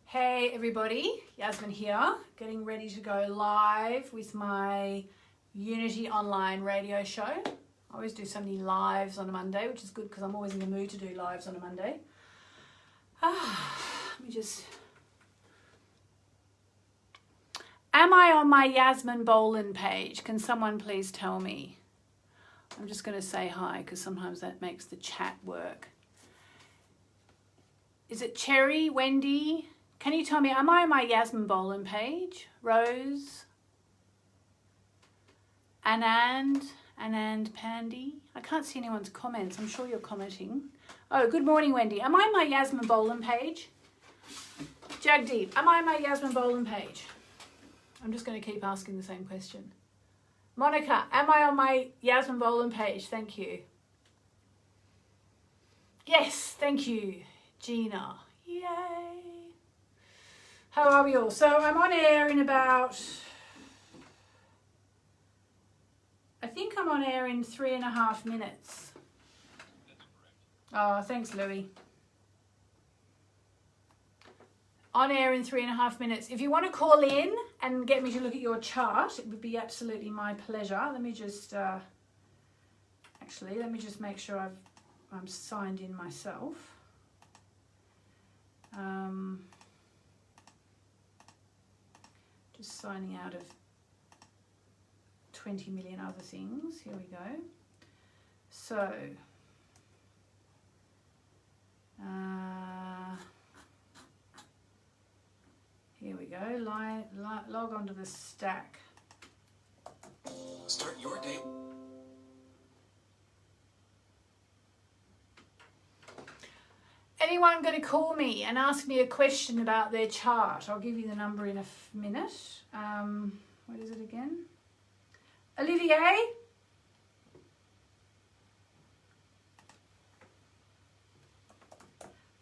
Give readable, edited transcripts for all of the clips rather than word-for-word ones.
Hey everybody, Yasmin here, getting ready to go live with my Unity online radio show. I always do so many lives on a Monday, which is good because I'm always in the mood to do lives on a Monday. Let me just... Am I on my Yasmin Boland page? Can someone please tell me? I'm just going to say hi because sometimes that makes the chat work. Is it Cherry, Wendy? Can you tell me, am I on my Yasmin Boland page? Rose? Anand Pandy? I can't see anyone's comments. I'm sure you're commenting. Oh, good morning, Wendy. Am I on my Yasmin Boland page? Jagdeep, am I on my Yasmin Boland page? I'm just going to keep asking the same question. Monica, am I on my Yasmin Boland page? Thank you. Yes, thank you. Gina, yay. How are we all? So I'm on air in about, I think I'm on air in 3.5 minutes. Oh, thanks, Louie. On air in 3.5 minutes. If you want to call in and get me to look at your chart, it would be absolutely my pleasure. Let me just, let me just make sure I'm signed in myself. Just signing out of 20 million other things. Here we go. So, here we go. Log onto the stack. Start your day. Anyone going to call me and ask me a question about their chart? I'll give you the number in a minute. What is it again? Olivier?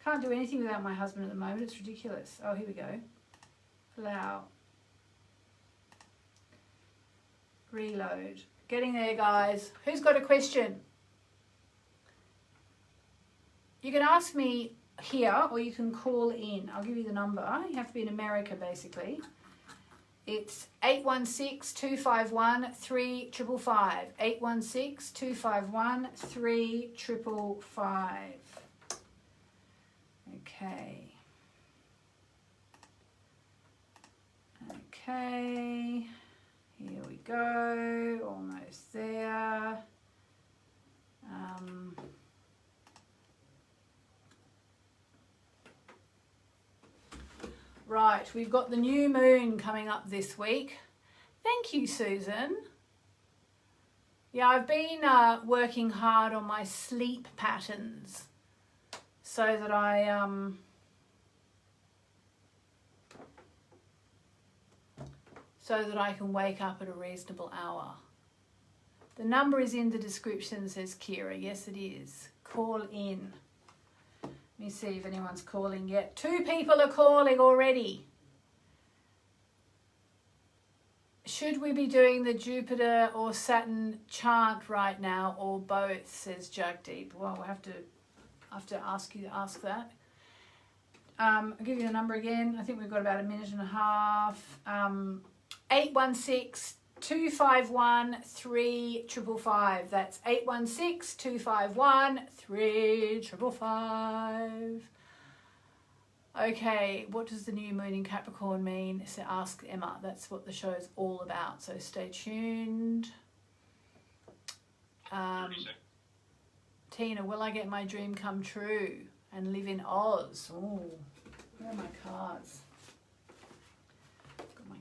Can't do anything without my husband at the moment. It's ridiculous. Oh, here we go. Allow. Reload. Getting there, guys. Who's got a question? You can ask me here or you can call in. I'll give you the number. You have to be in America, basically. It's 816-251-3555. 816-251-3555. Okay. Okay. Here we go. Almost there. Right, we've got the new moon coming up this week. Thank you, Susan. Yeah, I've been working hard on my sleep patterns so that I can wake up at a reasonable hour. The number is in the description, says Kira. Yes, it is. Call in. Let me see if anyone's calling yet. 2 people are calling already. Should we be doing the Jupiter or Saturn chant right now or both, says Jagdeep. Well, we'll have to ask you to ask that. I'll give you the number again. I think we've got about 1.5 minutes. 816-251-3555. That's 816-251-3555. Okay, what does the new moon in Capricorn mean? So ask Emma. That's what the show is all about. So stay tuned. Tina, will I get my dream come true and live in Oz? Oh, where are my cards?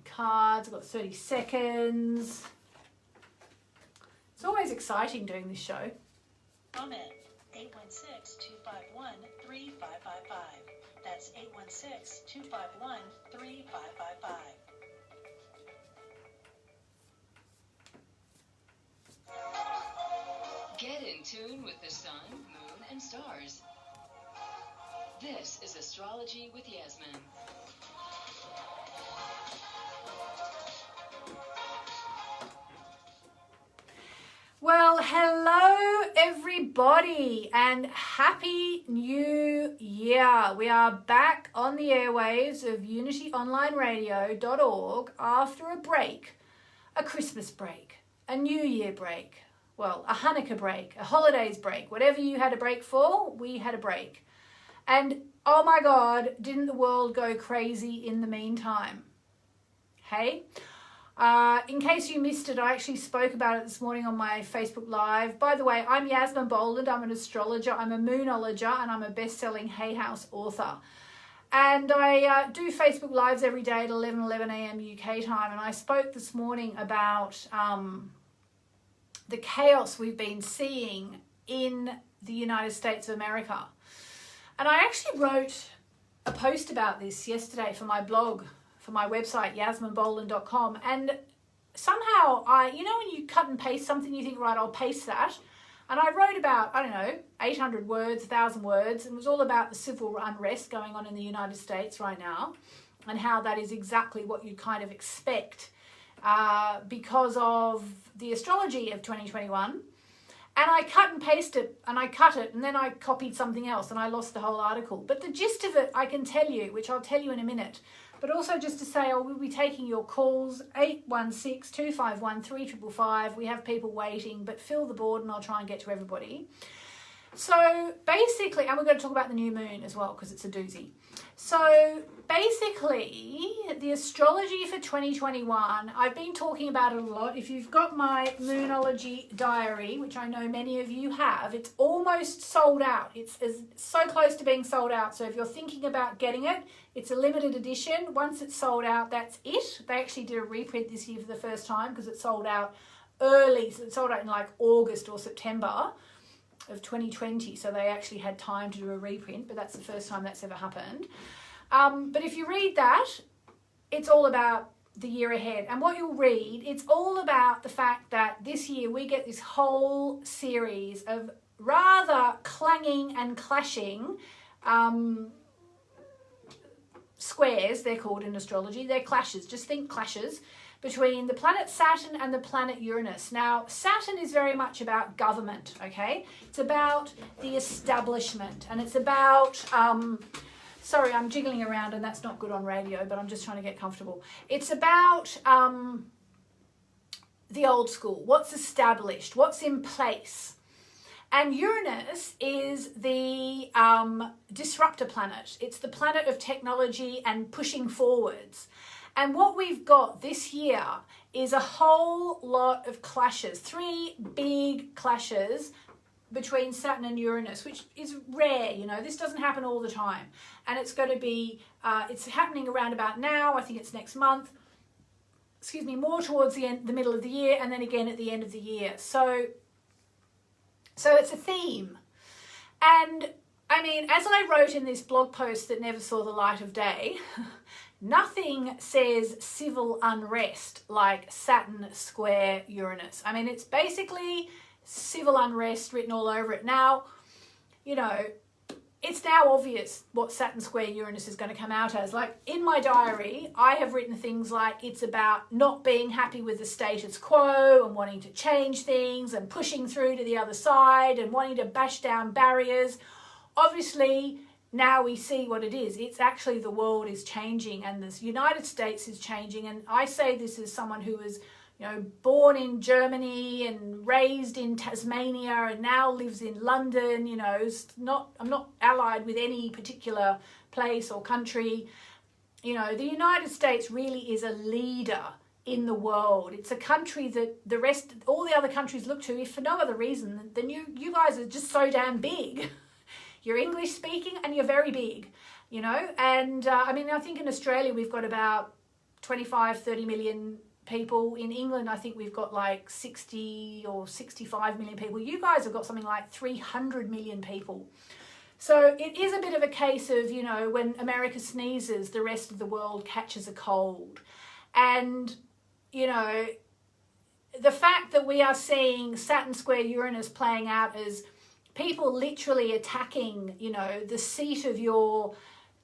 Cards. I've got 30 seconds. It's always exciting doing this show. Comment 816-251-3555. That's 816-251-3555. Get in tune with the sun, moon, and stars. This is Astrology with Yasmin. Well, hello everybody and happy new year. We are back on the airwaves of unityonlineradio.org after a break, a Christmas break, a New Year break, well, a Hanukkah break, a holidays break, whatever you had a break for, we had a break. And oh my God, didn't the world go crazy in the meantime? Hey? In case you missed it, I actually spoke about it this morning on my Facebook Live. By the way, I'm Yasmin Boland. I'm an astrologer, I'm a moonologer, and I'm a best-selling Hay House author. And I do Facebook Lives every day at 11 a.m. UK time. And I spoke this morning about the chaos we've been seeing in the United States of America. And I actually wrote a post about this yesterday for my blog, for my website, yasminboland.com. And somehow when you cut and paste something, you think, right, I'll paste that. And I wrote about, 800 words, 1,000 words, and it was all about the civil unrest going on in the United States right now and how that is exactly what you'd kind of expect because of the astrology of 2021. And I cut and pasted it, and I cut it, and then I copied something else, and I lost the whole article. But the gist of it, I can tell you, which I'll tell you in a minute. But also just to say, we'll be taking your calls, 816-251-3555. We have people waiting, but fill the board, and I'll try and get to everybody. So basically, and we're going to talk about the new moon as well, because it's a doozy. So basically, the astrology for 2021, I've been talking about it a lot. If you've got my Moonology diary, which I know many of you have, it's almost sold out. It's so close to being sold out. So if you're thinking about getting it, it's a limited edition. Once it's sold out, that's it. They actually did a reprint this year for the first time because it sold out early. So it sold out in like August or September of 2020, so they actually had time to do a reprint, but that's the first time that's ever happened. But if you read that, it's all about the year ahead. And what you'll read, it's all about the fact that this year we get this whole series of rather clanging and clashing squares, they're called in astrology. They're clashes, just think clashes, between the planet Saturn and the planet Uranus. Now, Saturn is very much about government, okay? It's about the establishment, and it's about, sorry, I'm jiggling around and that's not good on radio, but I'm just trying to get comfortable. It's about the old school, what's established, what's in place. And Uranus is the disruptor planet. It's the planet of technology and pushing forwards. And what we've got this year is a whole lot of clashes, 3 big clashes between Saturn and Uranus, which is rare, this doesn't happen all the time. And it's going to be, it's happening around about now, I think it's next month, more towards the middle of the year, and then again at the end of the year. So it's a theme. And I mean, as I wrote in this blog post that never saw the light of day, nothing says civil unrest like Saturn square Uranus. I mean, it's basically civil unrest written all over it. Now, it's now obvious what Saturn square Uranus is going to come out as. Like in my diary, I have written things like it's about not being happy with the status quo and wanting to change things and pushing through to the other side and wanting to bash down barriers. Obviously, now we see what it is. It's actually the world is changing and the United States is changing. And I say this as someone who was, born in Germany and raised in Tasmania and now lives in London. I'm not allied with any particular place or country. The United States really is a leader in the world. It's a country that all the other countries look to, if for no other reason than you guys are just so damn big. You're English speaking and you're very big, and I think in Australia we've got about 25, 30 million people. In England, I think we've got like 60 or 65 million people. You guys have got something like 300 million people. So it is a bit of a case of, when America sneezes, the rest of the world catches a cold. And, the fact that we are seeing Saturn square Uranus playing out as people literally attacking, the seat of your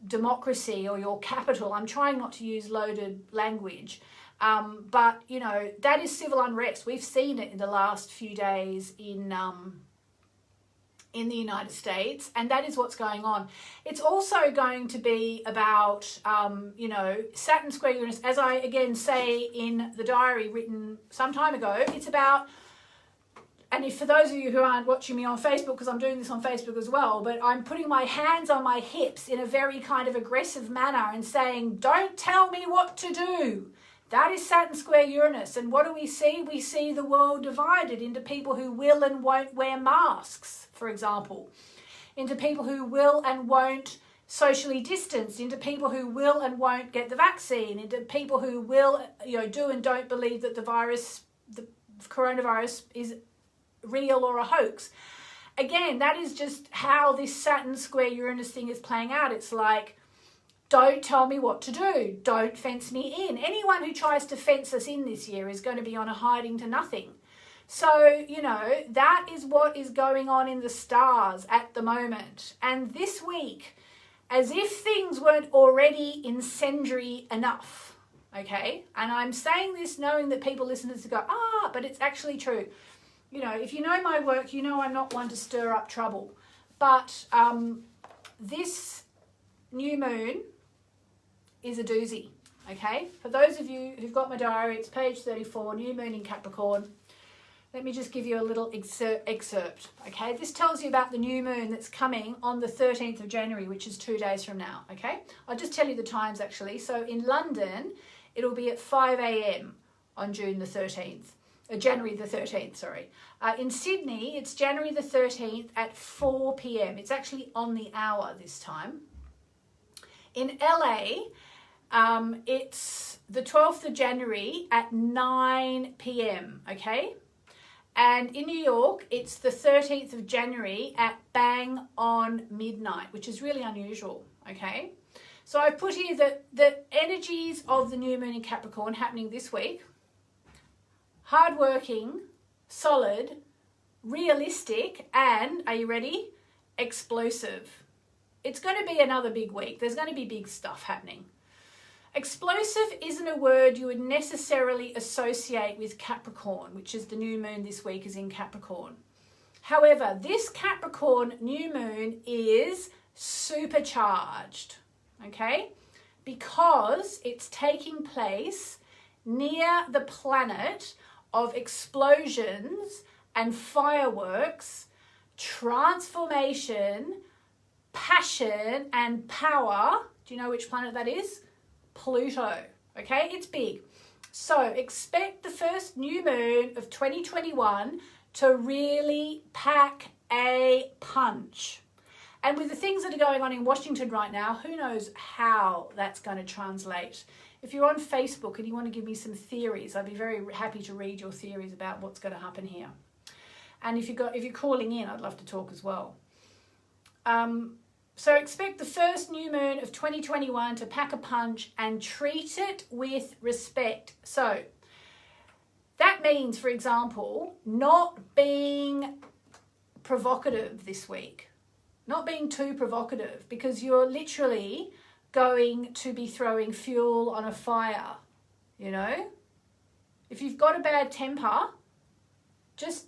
democracy or your capital. I'm trying not to use loaded language. But, that is civil unrest. We've seen it in the last few days in in the United States, and that is what's going on. It's also going to be about, Saturn square Uranus, as I again say in the diary written some time ago. It's about, and if for those of you who aren't watching me on Facebook, because I'm doing this on Facebook as well, but I'm putting my hands on my hips in a very kind of aggressive manner and saying, don't tell me what to do. That is Saturn square Uranus. And what do we see? We see the world divided into people who will and won't wear masks, for example, into people who will and won't socially distance, into people who will and won't get the vaccine, into people who will, do and don't believe that the coronavirus is real or a hoax. Again, that is just how this Saturn square Uranus thing is playing out. It's like, don't tell me what to do. Don't fence me in. Anyone who tries to fence us in this year is going to be on a hiding to nothing. So, that is what is going on in the stars at the moment. And this week, as if things weren't already incendiary enough, okay? And I'm saying this knowing that people listen to this and go, but it's actually true. If you know my work, you know I'm not one to stir up trouble. But this new moon is a doozy, okay? For those of you who've got my diary, it's page 34, new moon in Capricorn. Let me just give you a little excerpt, okay? This tells you about the new moon that's coming on the 13th of January, which is 2 days from now, okay? I'll just tell you the times, actually. So in London, it'll be at 5 a.m. on January the 13th, sorry. In Sydney, it's January the 13th at 4 p.m. It's actually on the hour this time. In LA, it's the 12th of January at 9 p.m, okay? And in New York, it's the 13th of January at bang on midnight, which is really unusual, okay? So I put here that the energies of the new moon in Capricorn happening this week: hardworking, solid, realistic, and, are you ready? Explosive. It's going to be another big week. There's going to be big stuff happening. Explosive isn't a word you would necessarily associate with Capricorn, which is the new moon this week is in Capricorn. However, this Capricorn new moon is supercharged, okay? Because it's taking place near the planet of explosions and fireworks, transformation, passion and power. Do you know which planet that is? Pluto. Okay, it's big. So expect the first new moon of 2021 to really pack a punch. And with the things that are going on in Washington right now, who knows how that's going to translate. If you're on Facebook and you want to give me some theories, I'd be very happy to read your theories about what's going to happen here. And if you're calling in, I'd love to talk as well. So expect the first new moon of 2021 to pack a punch and treat it with respect. So that means, for example, not being provocative this week. Not being too provocative, because you're literally going to be throwing fuel on a fire, If you've got a bad temper, just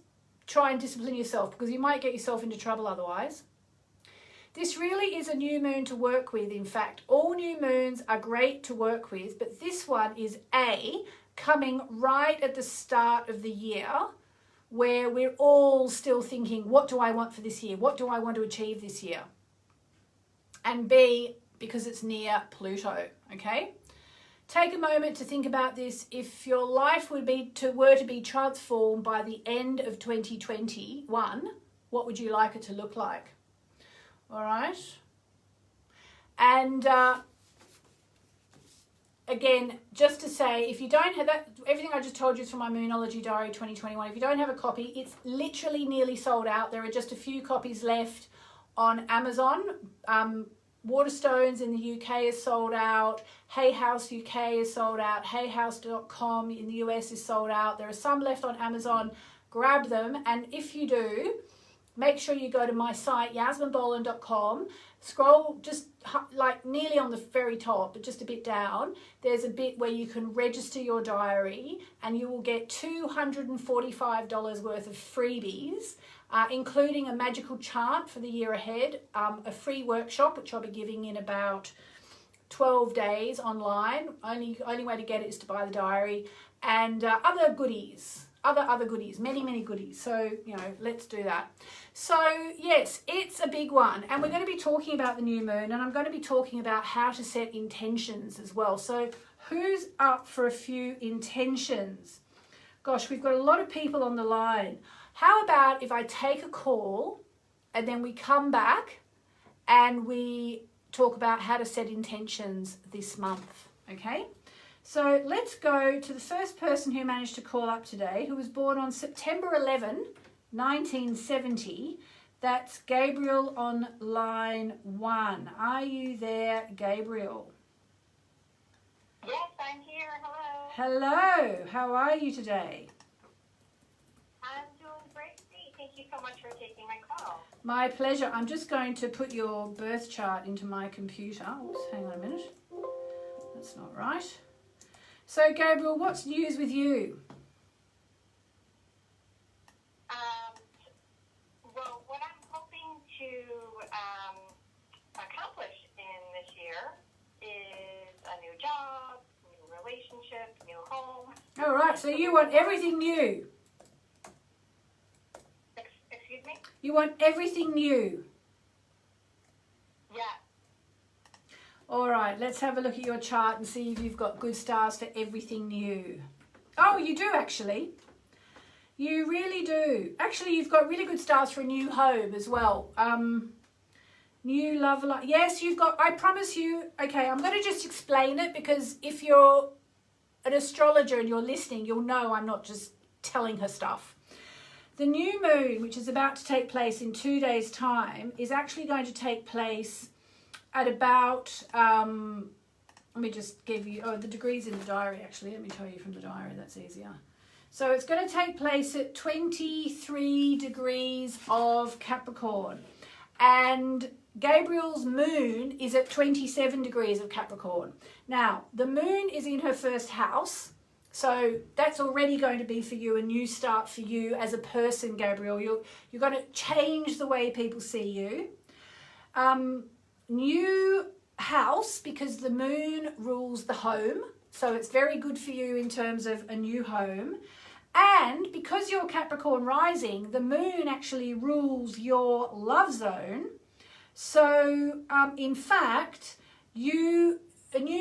try and discipline yourself, because you might get yourself into trouble otherwise. This really is a new moon to work with. In fact, all new moons are great to work with, but this one is coming right at the start of the year, where we're all still thinking, what do I want for this year? What do I want to achieve this year? And B, because it's near Pluto, okay? Take a moment to think about this. If your life were to be transformed by the end of 2021, what would you like it to look like? All right. And again, just to say, if you don't have that, everything I just told you is from my Moonology Diary 2021. If you don't have a copy, it's literally nearly sold out. There are just a few copies left on Amazon. Waterstones in the UK is sold out. Hay House UK is sold out. hayhouse.com in the US is sold out. There are some left on Amazon. Grab them. And if you do, make sure you go to my site, yasminboland.com. Scroll just like nearly on the very top, but just a bit down. There's a bit where you can register your diary and you will get $245 worth of freebies including a magical chart for the year ahead, a free workshop, which I'll be giving in about 12 days online. Only way to get it is to buy the diary, and other goodies, other goodies, many goodies. So, you know, let's do that. So, yes, it's a big one, and we're going to be talking about the new moon, and I'm going to be talking about how to set intentions as well. So, who's up for a few intentions? Gosh, we've got a lot of people on the line. How about if I take a call and then we come back and we talk about how to set intentions this month, okay? So let's go to the first person who managed to call up today, who was born on September 11, 1970. That's Gabriel on line 1. Are you there, Gabriel? Yes, I'm here. Hello. Hello. How are you today? I'm doing great. Thank you so much for taking my call. My pleasure. I'm just going to put your birth chart into my computer. Oops, hang on a minute. That's not right. So, Gabriel, what's news with you? Well, what I'm hoping to accomplish in this year is a new job, new relationship, new home. All right, so you want everything new. Excuse me? You want everything new. Yeah. All right, let's have a look at your chart and see if you've got good stars for everything new. Oh, you do actually. You really do. Actually, you've got really good stars for a new home as well. New love life. Yes, you've got, I promise you. Okay, I'm going to just explain it, because if you're an astrologer and you're listening, you'll know I'm not just telling her stuff. The new moon, which is about to take place in 2 days' time, is actually going to take place at about, let me just give you, the degrees in the diary actually. Let me tell you from the diary, that's easier. So it's going to take place at 23 degrees of Capricorn. And Gabriel's moon is at 27 degrees of Capricorn. Now, the moon is in her first house. So that's already going to be for you a new start for you as a person, Gabriel. You're going to change the way people see you. New house, because the moon rules the home. So it's very good for you in terms of a new home. And because you're Capricorn rising, the moon actually rules your love zone. So in fact, a new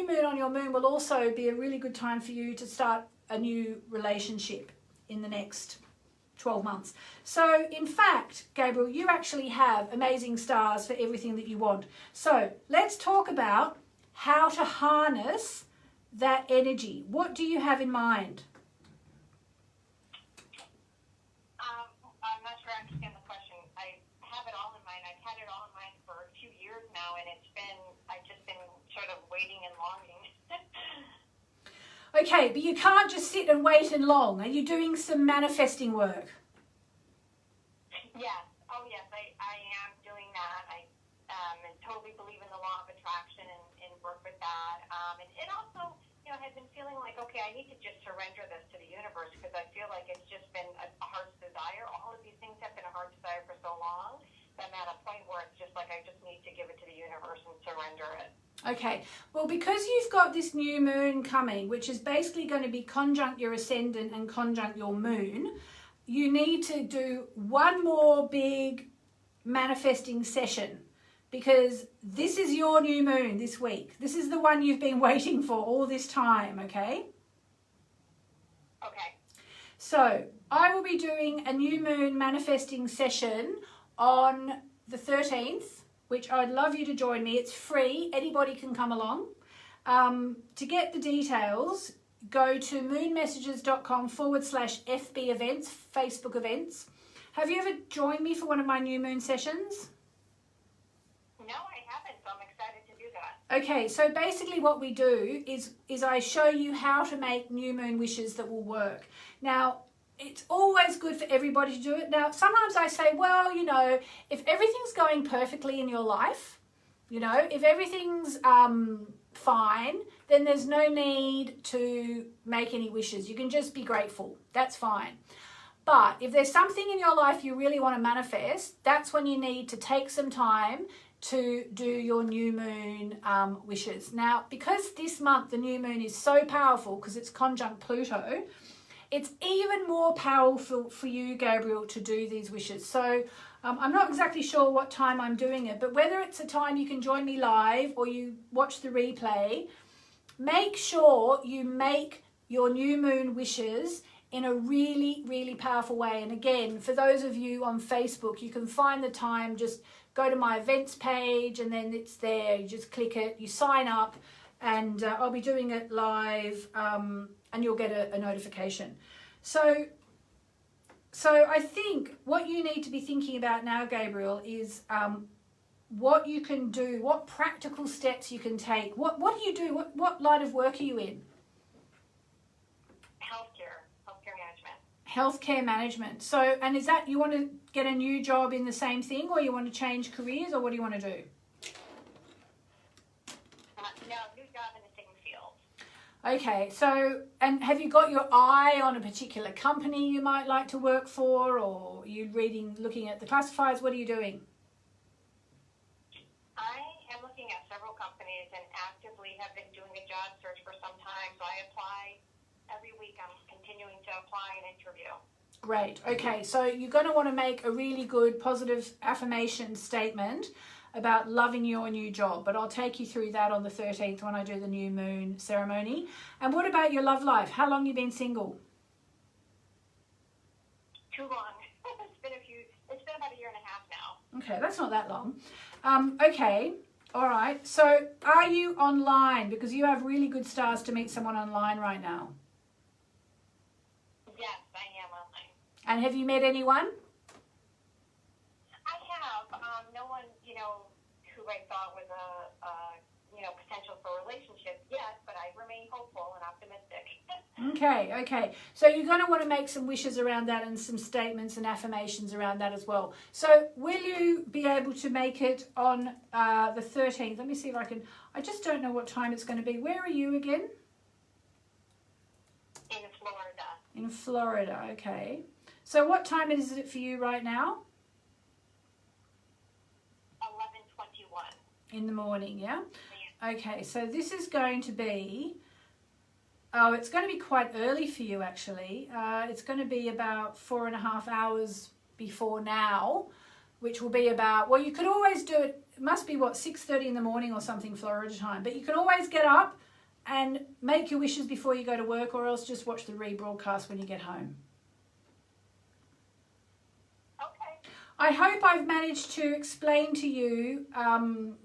moon on your moon will also be a really good time for you to start a new relationship in the next 12 months. So in fact, Gabriel, you actually have amazing stars for everything that you want. So let's talk about how to harness that energy. What do you have in mind? I'm not sure I understand the question. I have it all in mind. I've had it all in mind for 2 years now, and I've just been sort of waiting and longing. Okay, but you can't just sit and wait and long. Are you doing some manifesting work? Yes. Oh, yes. I am doing that. I and totally believe in the law of attraction and work with that. And it also, has been feeling like, okay, I need to just surrender this to the universe, because I feel like it's just been a heart's desire. All of these things have been a heart's desire for so long that I'm at a point where it's just like I just need to give it to the universe and surrender it. Okay, well, because you've got this new moon coming, which is basically going to be conjunct your ascendant and conjunct your moon, you need to do one more big manifesting session, because this is your new moon this week. This is the one you've been waiting for all this time, okay? Okay. So I will be doing a new moon manifesting session on the 13th, which I'd love you to join me. It's free. Anybody can come along. To get the details, go to moonmessages.com/FB events, Facebook events. Have you ever joined me for one of my new moon sessions? No, I haven't, so I'm excited to do that. Okay, so basically what we do is I show you how to make new moon wishes that will work. Now, it's always good for everybody to do it. Now, sometimes I say, well, if everything's going perfectly in your life, if everything's fine, then there's no need to make any wishes. You can just be grateful. That's fine. But if there's something in your life you really want to manifest, that's when you need to take some time to do your new moon wishes. Now, because this month the new moon is so powerful because it's conjunct Pluto, it's even more powerful for you, Gabriel, to do these wishes. So I'm not exactly sure what time I'm doing it, but whether it's a time you can join me live or you watch the replay, make sure you make your new moon wishes in a really, really powerful way. And again, for those of you on Facebook, you can find the time, just go to my events page and then it's there. You just click it, you sign up, and I'll be doing it live and you'll get a notification. So I think what you need to be thinking about now, Gabriel, is what you can do, what practical steps you can take. What do you do? What line of work are you in? Healthcare management. Healthcare management. So, and is that, you want to get a new job in the same thing, or you want to change careers, or what do you want to do? No, new job in the same field. Okay, so, and have you got your eye on a particular company you might like to work for, or are you looking at the classifieds? What are you doing? I am looking at several companies and actively have been doing a job search for some time. So I apply every week. I'm continuing to apply and interview. Great. Okay, so you're going to want to make a really good positive affirmation statement about loving your new job, but I'll take you through that on the 13th when I do the new moon ceremony. And what about your love life? How long have you been single? Too long. It's been about a year and a half now. Okay, that's not that long. Okay, all right. So are you online? Because you have really good stars to meet someone online right now. Yes, I am online. And have you met anyone? I have. No one, who I thought was a potential for a relationship yet, but I remain hopeful and optimistic. Okay. So you're going to want to make some wishes around that and some statements and affirmations around that as well. So will you be able to make it on the 13th? Let me see if I can. I just don't know what time it's going to be. Where are you again? In Florida. In Florida, okay. So what time is it for you right now? 11:21. In the morning, yeah? Okay, so this is going to be, it's going to be quite early for you actually. It's going to be about 4.5 hours before now, which will be about, well, you could always do it, it must be 6:30 in the morning or something Florida time, but you can always get up and make your wishes before you go to work, or else just watch the rebroadcast when you get home. I hope I've managed to explain to you,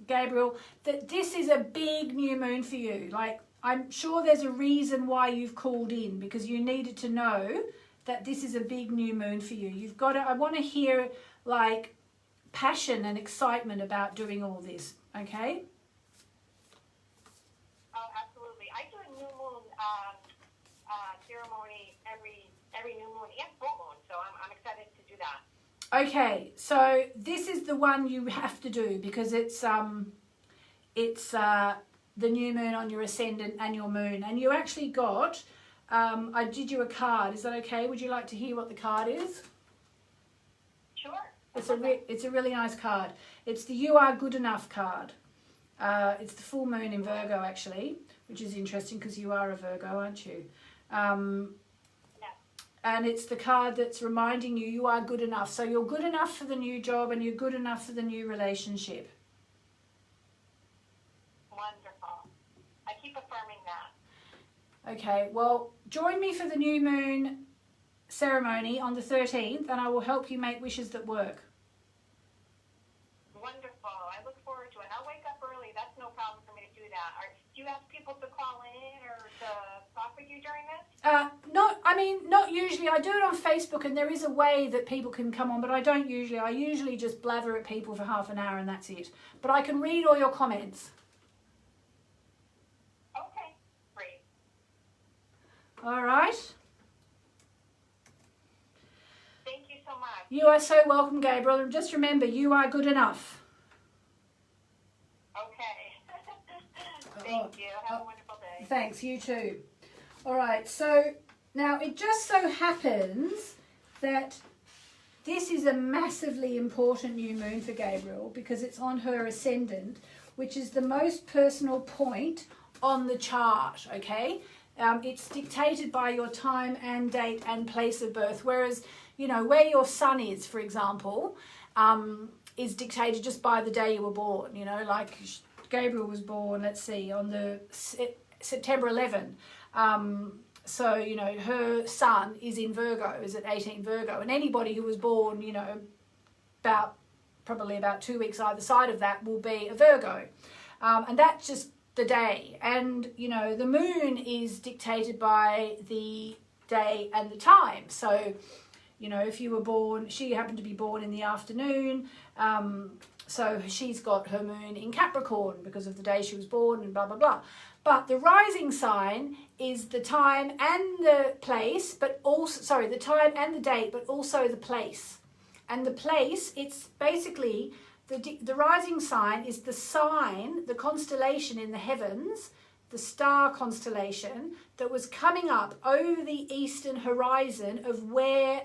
Gabriel, that this is a big new moon for you. Like, I'm sure there's a reason why you've called in, because you needed to know that this is a big new moon for you. You've got to, I want to hear like passion and excitement about doing all this, okay? Oh, absolutely. I do a new moon ceremony every new moon and full moon, so I'm excited to do that. Okay, so this is the one you have to do because it's the new moon on your ascendant and your moon, and you actually got. I did you a card. Is that okay? Would you like to hear what the card is? Sure. It's a really nice card. It's the You Are Good Enough card. It's the full moon in Virgo actually, which is interesting because you are a Virgo, aren't you? And it's the card that's reminding you you are good enough. So you're good enough for the new job and you're good enough for the new relationship. Wonderful. I keep affirming that. Okay, well, join me for the new moon ceremony on the 13th and I will help you make wishes that work. Wonderful. I look forward to it. I'll wake up early. That's no problem for me to do that. Do you ask people to call in or to talk with you during this? Not usually. I do it on Facebook and there is a way that people can come on, but I don't usually. I usually just blather at people for half an hour and that's it. But I can read all your comments. Okay, great. All right. Thank you so much. You are so welcome, Gabriel. And just remember, you are good enough. Okay. Thank you. Have a wonderful day. Thanks, you too. All right, so now it just so happens that this is a massively important new moon for Gabriel because it's on her ascendant, which is the most personal point on the chart, okay? It's dictated by your time and date and place of birth, whereas, you know, where your sun is, for example, is dictated just by the day you were born, you know, like Gabriel was born, let's see, on the September 11. So, you know, her sun is in Virgo, is at 18 Virgo. And anybody who was born, you know, probably about 2 weeks either side of that will be a Virgo. And that's just the day. And, you know, the moon is dictated by the day and the time. So, you know, if you were born, she happened to be born in the afternoon. So she's got her moon in Capricorn because of the day she was born and blah, blah, blah. But the rising sign is the time and the place, but also, sorry, the time and the date, but also the place. And the place, it's basically, the rising sign is the sign, the constellation in the heavens, the star constellation that was coming up over the eastern horizon of where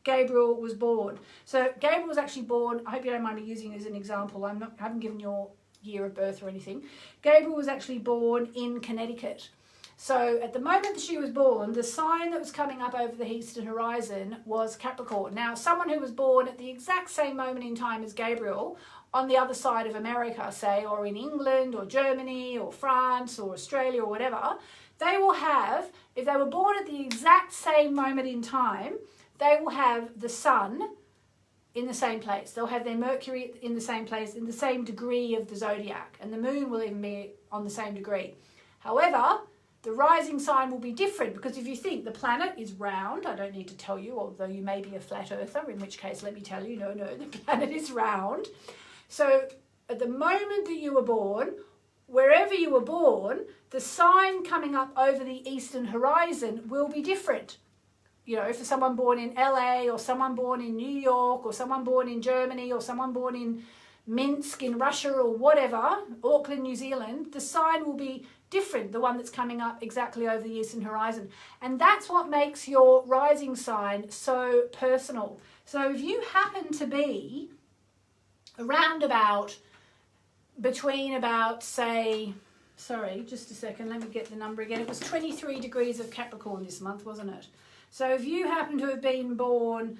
Gabriel was born. So Gabriel was actually born, I hope you don't mind me using it as an example, I haven't given your year of birth or anything. Gabriel was actually born in Connecticut. So at the moment that she was born, the sign that was coming up over the eastern horizon was Capricorn. Now, someone who was born at the exact same moment in time as Gabriel, on the other side of America, say, or in England or Germany or France or Australia or whatever, they will have, if they were born at the exact same moment in time, they will have the sun in the same place. They'll have their Mercury in the same place, in the same degree of the zodiac, and the moon will even be on the same degree. However, the rising sign will be different because if you think the planet is round, I don't need to tell you, although you may be a flat earther, in which case let me tell you, no, the planet is round. So at the moment that you were born, wherever you were born, the sign coming up over the eastern horizon will be different. You know, for someone born in LA or someone born in New York or someone born in Germany or someone born in Minsk in Russia or whatever, Auckland, New Zealand, the sign will be different, the one that's coming up exactly over the eastern horizon. And that's what makes your rising sign so personal. So if you happen to be around about, between about, say, sorry, just a second, let me get the number again. It was 23 degrees of Capricorn this month, wasn't it? So if you happen to have been born,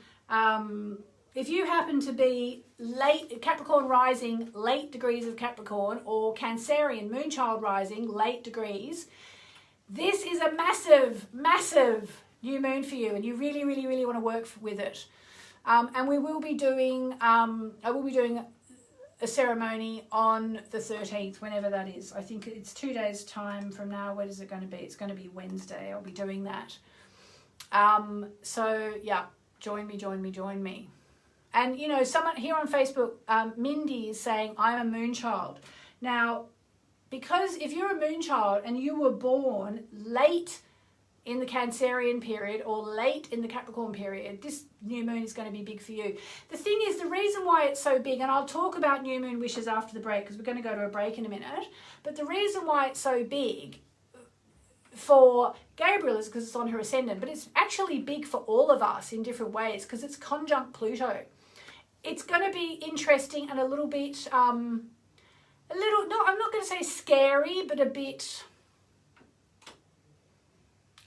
if you happen to be late, Capricorn rising, late degrees of Capricorn, or Cancerian, Moonchild rising, late degrees, this is a massive, massive new moon for you, and you really, really, really want to work with it. And we will be doing, I will be doing a ceremony on the 13th, whenever that is. I think it's 2 days' time from now. When is it going to be? It's going to be Wednesday. I'll be doing that. So yeah, join me. And you know, someone here on Facebook, Mindy is saying, I'm a moonchild. Now, because if you're a moonchild and you were born late in the Cancerian period or late in the Capricorn period, this new moon is going to be big for you. The thing is, the reason why it's so big, and I'll talk about new moon wishes after the break because we're going to go to a break in a minute, but the reason why it's so big for Gabriel is because it's on her ascendant, but it's actually big for all of us in different ways because it's conjunct Pluto. It's going to be interesting and a little bit, I'm not going to say scary, but a bit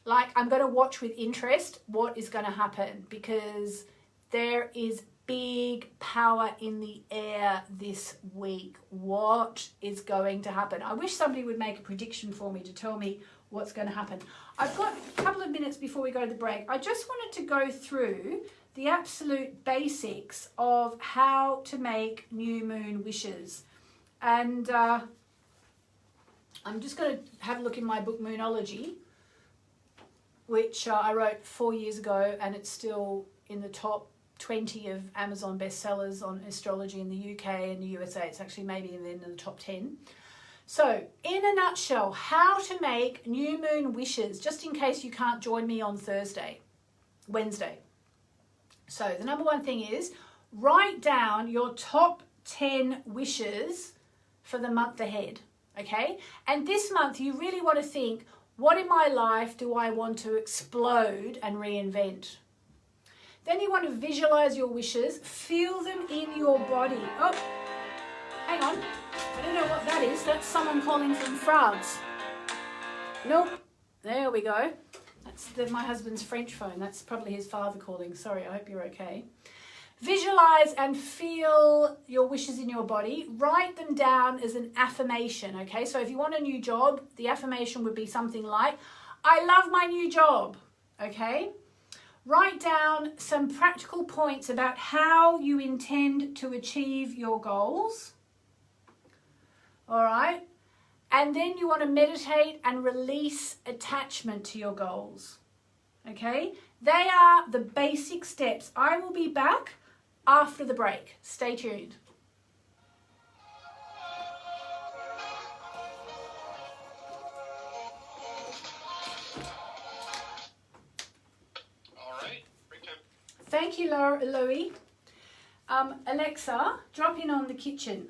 like I'm going to watch with interest what is going to happen because there is big power in the air this week. What is going to happen? I wish somebody would make a prediction for me to tell me what's going to happen. I've got a couple of minutes before we go to the break. I just wanted to go through the absolute basics of how to make new moon wishes. And I'm just going to have a look in my book Moonology, which I wrote 4 years ago, and it's still in the top 20 of Amazon bestsellers on astrology in the UK and the USA. It's actually maybe in the top 10. So, in a nutshell, how to make new moon wishes, just in case you can't join me on Wednesday. So, the number one thing is write down your top 10 wishes for the month ahead, okay? And this month, you really want to think, what in my life do I want to explode and reinvent? Then you want to visualize your wishes, feel them in your body. Oh, hang on. I don't know what that is. That's someone calling from France. Nope. There we go. That's my husband's French phone. That's probably his father calling. Sorry, I hope you're okay. Visualize and feel your wishes in your body. Write them down as an affirmation, okay? So if you want a new job, the affirmation would be something like, I love my new job, okay? Write down some practical points about how you intend to achieve your goals, all right? And then you want to meditate and release attachment to your goals, okay? They are the basic steps. I will be back after the break. Stay tuned. All right, break time. Thank you, Louie. Alexa, drop in on the kitchen.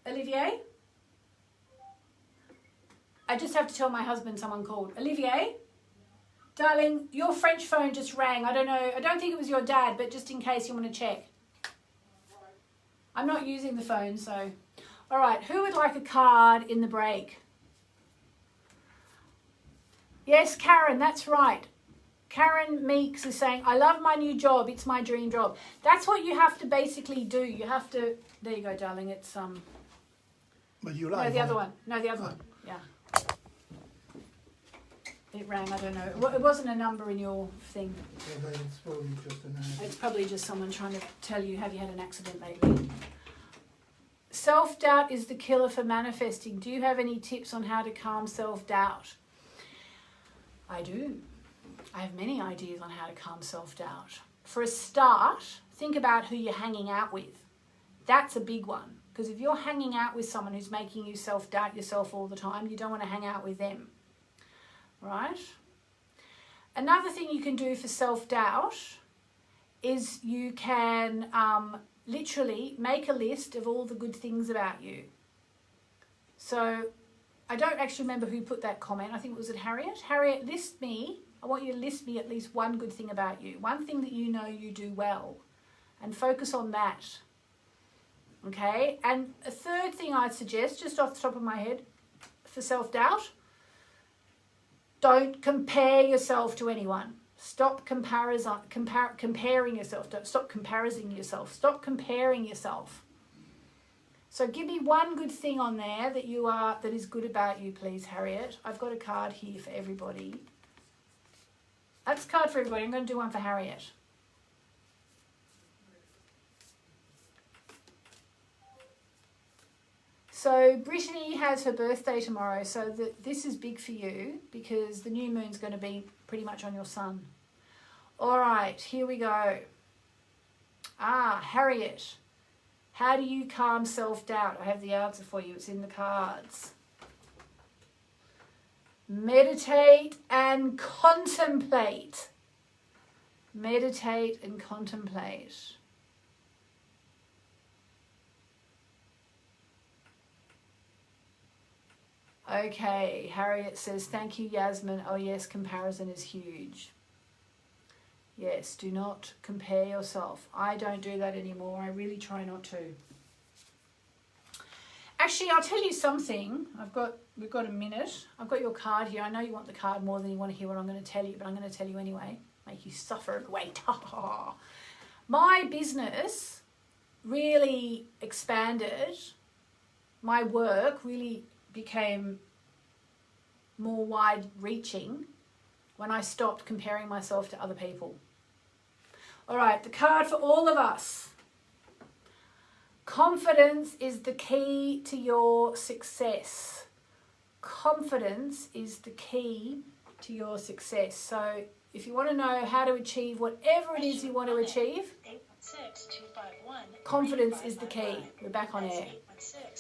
Olivier? I just have to tell my husband someone called. Olivier? Darling, your French phone just rang. I don't know. I don't think it was your dad, but just in case you want to check. I'm not using the phone, so. All right, who would like a card in the break? Yes, Karen, that's right. Karen Meeks is saying, I love my new job. It's my dream job. That's what you have to basically do. You have to, there you go, darling. It's, But you no, like the other one. No, the other one. Yeah. It rang, I don't know. It wasn't a number in your thing. Yeah, but it's probably just an It's probably just someone trying to tell you, have you had an accident lately? Self-doubt is the killer for manifesting. Do you have any tips on how to calm self-doubt? I do. I have many ideas on how to calm self-doubt. For a start, think about who you're hanging out with. That's a big one. Because if you're hanging out with someone who's making you self-doubt yourself all the time, you don't want to hang out with them. Right? Another thing you can do for self-doubt is you can literally make a list of all the good things about you. So I don't actually remember who put that comment. I think it was at Harriet. Harriet, list me. I want you to list me at least one good thing about you. One thing that you know you do well. And focus on that. Okay? And a third thing I'd suggest, just off the top of my head, for self-doubt, don't compare yourself to anyone. Stop comparing yourself. Stop comparing yourself. Stop comparing yourself. So give me one good thing on there that is good about you, please, Harriet. I've got a card here for everybody. That's a card for everybody. I'm going to do one for Harriet. So Brittany has her birthday tomorrow, so this is big for you because the new moon's going to be pretty much on your sun. All right, here we go. Harriet, how do you calm self-doubt? I have the answer for you. It's in the cards. Meditate and contemplate. Meditate and contemplate. Okay, Harriet says, thank you, Yasmin. Oh yes, comparison is huge. Yes, do not compare yourself. I don't do that anymore. I really try not to. Actually, I'll tell you something. We've got a minute. I've got your card here. I know you want the card more than you want to hear what I'm going to tell you, but I'm going to tell you anyway. Make you suffer and wait. My business really expanded. My work really became more wide-reaching when I stopped comparing myself to other people. All right, the card for all of us. Confidence is the key to your success. Confidence is the key to your success. So if you want to know how to achieve whatever it is you want to achieve, confidence is the key. We're back on air.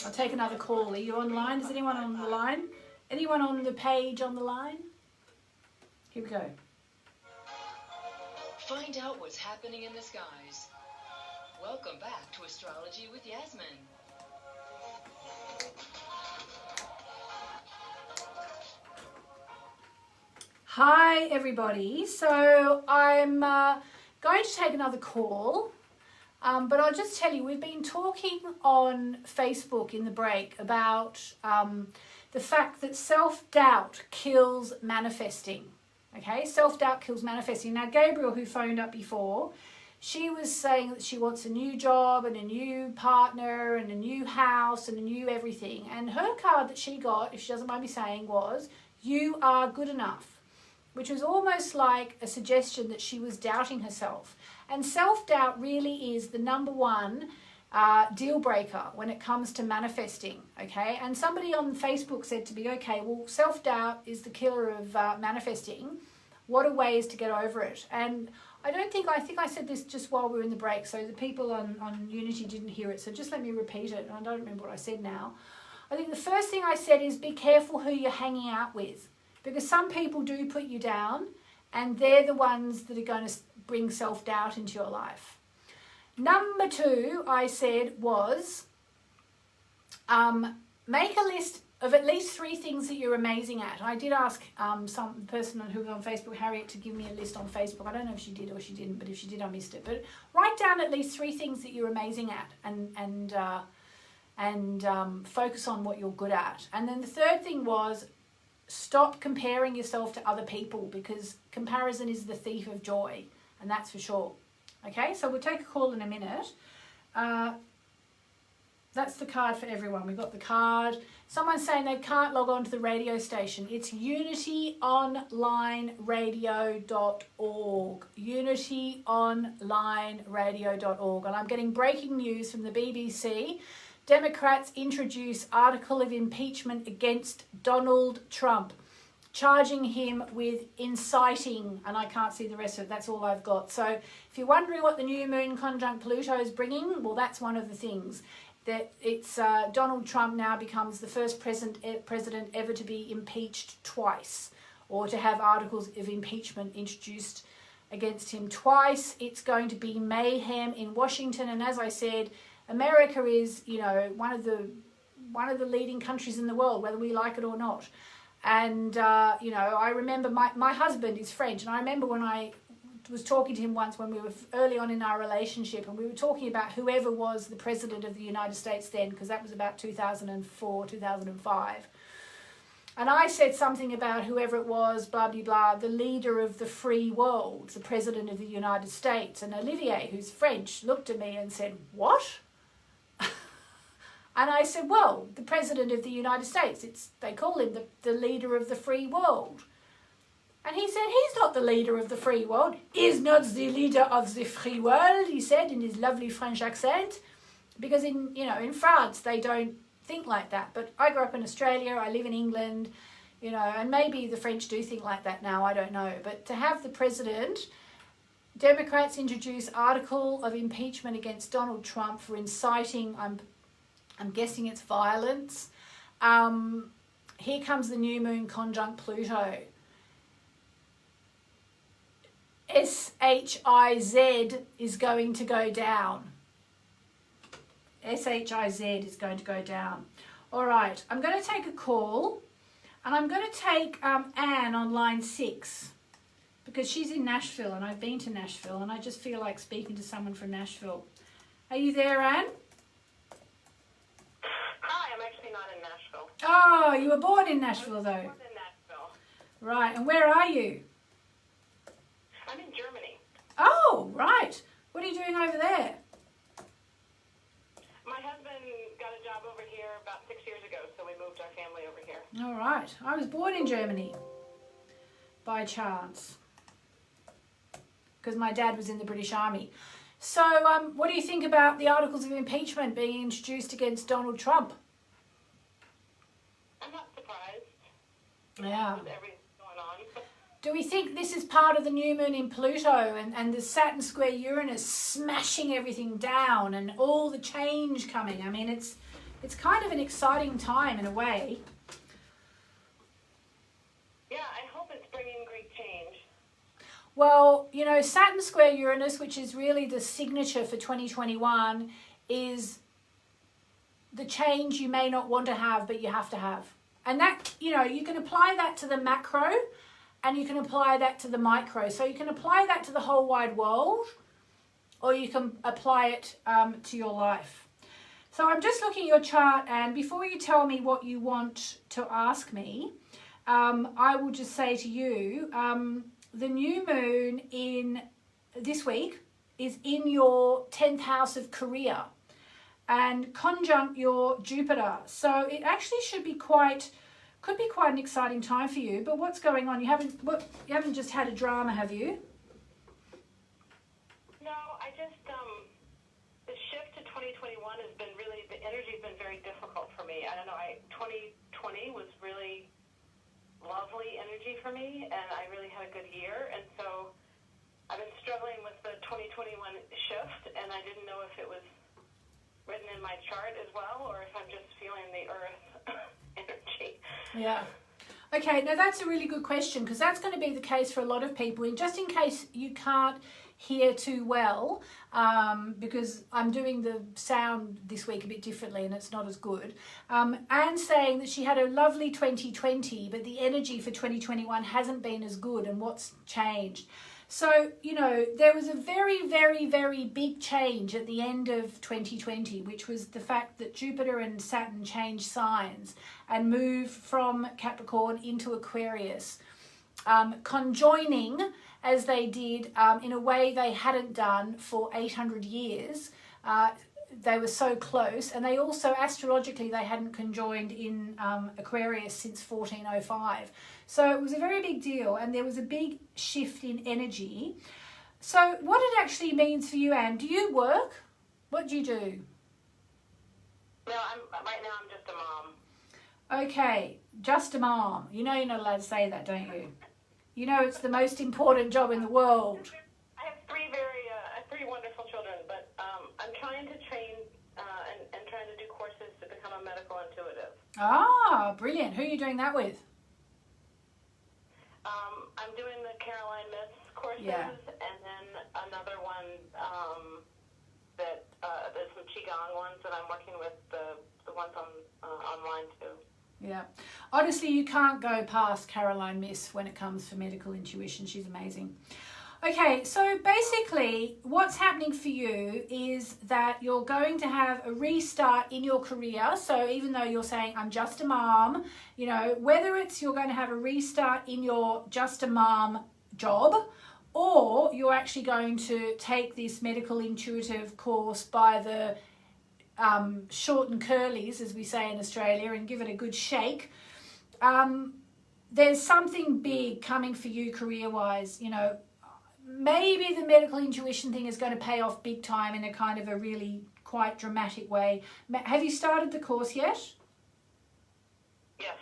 I'll take another call. Are you online? Is anyone on the line? Anyone on the page on the line? Here we go. Find out what's happening in the skies. Welcome back to Astrology with Yasmin. Hi everybody. So I'm going to take another call, but I'll just tell you, we've been talking on Facebook in the break about the fact that self-doubt kills manifesting. Okay, self-doubt kills manifesting. Now Gabriel, who phoned up before, she was saying that she wants a new job and a new partner and a new house and a new everything. And her card that she got, if she doesn't mind me saying, was, "You are good enough," which was almost like a suggestion that she was doubting herself. And self-doubt really is the number one deal breaker when it comes to manifesting, okay? And somebody on Facebook said to me, okay, well, self-doubt is the killer of manifesting. What are ways to get over it? And I think I said this just while we were in the break, so the people on Unity didn't hear it, so just let me repeat it. I don't remember what I said now. I think the first thing I said is be careful who you're hanging out with, because some people do put you down, and they're the ones that are going to bring self-doubt into your life. Number two, I said, was make a list of at least 3 things that you're amazing at. I did ask some person who was on Facebook, Harriet, to give me a list on Facebook. I don't know if she did or she didn't, but if she did, I missed it. But write down at least 3 things that you're amazing at, and focus on what you're good at. And then the third thing was, stop comparing yourself to other people, because comparison is the thief of joy, and that's for sure. Okay, so we'll take a call in a minute. That's the card for everyone. We've got the card. Someone's saying they can't log on to the radio station. It's unityonlineradio.org. unityonlineradio.org. And I'm getting breaking news from the BBC. Democrats introduce article of impeachment against Donald Trump, charging him with inciting, and I can't see the rest of it. That's all I've got. So if you're wondering what the new moon conjunct Pluto is bringing, well, that's one of the things. That it's Donald Trump now becomes the first president ever to be impeached twice, or to have articles of impeachment introduced against him twice. It's going to be mayhem in Washington, and as I said, America is, one of the leading countries in the world, whether we like it or not. And I remember my husband is French, and I remember when I was talking to him once when we were early on in our relationship, and we were talking about whoever was the president of the United States then, because that was about 2004, 2005. And I said something about whoever it was, blah, blah, blah, the leader of the free world, the president of the United States. And Olivier, who's French, looked at me and said, "What?" And I said, well, the president of the United States, they call him the leader of the free world. And he said, he's not the leader of the free world. He's not the leader of the free world, he said in his lovely French accent. Because in France, they don't think like that. But I grew up in Australia, I live in England, and maybe the French do think like that now, I don't know. But to have the president, Democrats introduce article of impeachment against Donald Trump for inciting, I'm guessing it's violence. Here comes the new moon conjunct Pluto. SHIZ is going to go down. SHIZ is going to go down. All right, I'm going to take a call, and I'm going to take Anne on line 6, because she's in Nashville, and I've been to Nashville, and I just feel like speaking to someone from Nashville. Are you there, Anne? Hi, I'm actually not in Nashville. Oh, you were born in Nashville, though. I was born in Nashville. Right, and where are you? I'm in Germany. Oh, right. What are you doing over there? My husband got a job over here about 6 years ago, so we moved our family over here. All right. I was born in Germany by chance, because my dad was in the British Army. So what do you think about the articles of impeachment being introduced against Donald Trump? I'm not surprised. Yeah. With everything going on. Do we think this is part of the new moon in Pluto and the Saturn square Uranus smashing everything down and all the change coming? I mean, it's kind of an exciting time in a way. Yeah, I hope it's bringing great change. Well, Saturn square Uranus, which is really the signature for 2021, is the change you may not want to have, but you have to have. And that, you can apply that to the macro, and you can apply that to the micro. So you can apply that to the whole wide world, or you can apply it to your life. So I'm just looking at your chart, and before you tell me what you want to ask me, I will just say to you, the new moon in this week is in your 10th house of career and conjunct your Jupiter. So it actually could be quite an exciting time for you. But what's going on? You haven't just had a drama, have you? No, I just the shift to 2021 has been really, the energy's been very difficult for me. I don't know, 2020 was really lovely energy for me, and I really had a good year, and so I've been struggling with the 2021 shift, and I didn't know if it was written in my chart as well, or if I'm just feeling the earth energy. Yeah. Okay, now that's a really good question, because that's going to be the case for a lot of people. And just in case you can't hear too well, because I'm doing the sound this week a bit differently and it's not as good, Anne's saying that she had a lovely 2020, but the energy for 2021 hasn't been as good, and what's changed. So, you know, there was a very, very, very big change at the end of 2020, which was the fact that Jupiter and Saturn changed signs and moved from Capricorn into Aquarius, conjoining as they did in a way they hadn't done for 800 years. They were so close, and they also, astrologically, they hadn't conjoined in Aquarius since 1405. So it was a very big deal, and there was a big shift in energy. So what it actually means for you, Anne, do you work? What do you do? No, right now I'm just a mom. Okay, just a mom. You know you're not allowed to say that, don't you? You know it's the most important job in the world. I have three wonderful children, but I'm trying to train and trying to do courses to become a medical intuitive. Ah, brilliant. Who are you doing that with? I'm doing the Caroline Myss courses, Yeah. and then another one that there's some Qigong ones that I'm working with, the ones online too. Yeah. Honestly, you can't go past Caroline Myss when it comes for medical intuition. She's amazing. Okay, so basically what's happening for you is that you're going to have a restart in your career. So even though you're saying, I'm just a mom, you know, whether it's you're going to have a restart in your just a mom job, or you're actually going to take this medical intuitive course by the short and curlies, as we say in Australia, and give it a good shake. There's something big coming for you career-wise, you know. Maybe the medical intuition thing is going to pay off big time in a kind of a really quite dramatic way. Have you started the course yet? Yes.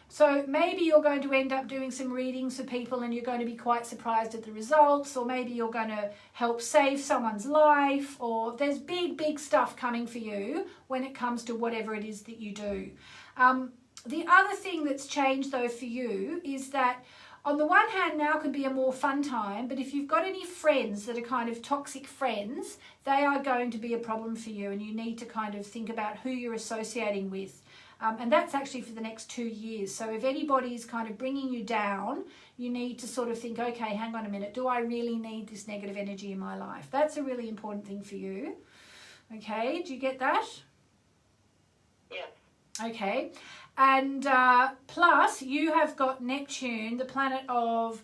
So maybe you're going to end up doing some readings for people and you're going to be quite surprised at the results, or maybe you're going to help save someone's life, or there's big, big stuff coming for you when it comes to whatever it is that you do. The other thing that's changed though for you is that on the one hand, now can be a more fun time, but if you've got any friends that are kind of toxic friends, they are going to be a problem for you, and you need to kind of think about who you're associating with. And that's actually for the next 2 years. So if anybody's kind of bringing you down, you need to sort of think, okay, hang on a minute, do I really need this negative energy in my life? That's a really important thing for you. Okay, do you get that? Yes. Okay, and plus you have got Neptune, the planet of,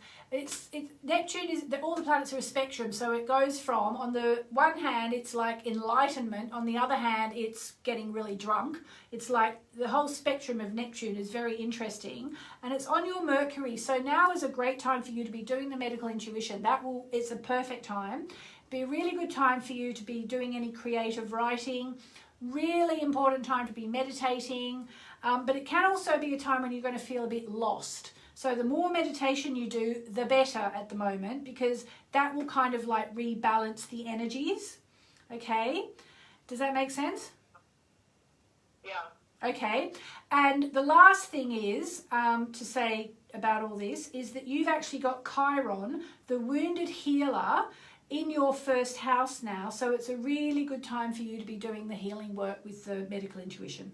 Neptune is, all the planets are a spectrum, so it goes from, on the one hand, it's like enlightenment, on the other hand, it's getting really drunk. It's like the whole spectrum of Neptune is very interesting, and it's on your Mercury, so now is a great time for you to be doing the medical intuition. It's a perfect time. Be a really good time for you to be doing any creative writing. Really important time to be meditating, but it can also be a time when you're going to feel a bit lost. So the more meditation you do, the better at the moment, because that will kind of like rebalance the energies. Okay, does that make sense? Yeah. Okay, and the last thing is to say about all this is that you've actually got Chiron, the wounded healer, in your first house now, so it's a really good time for you to be doing the healing work with the medical intuition.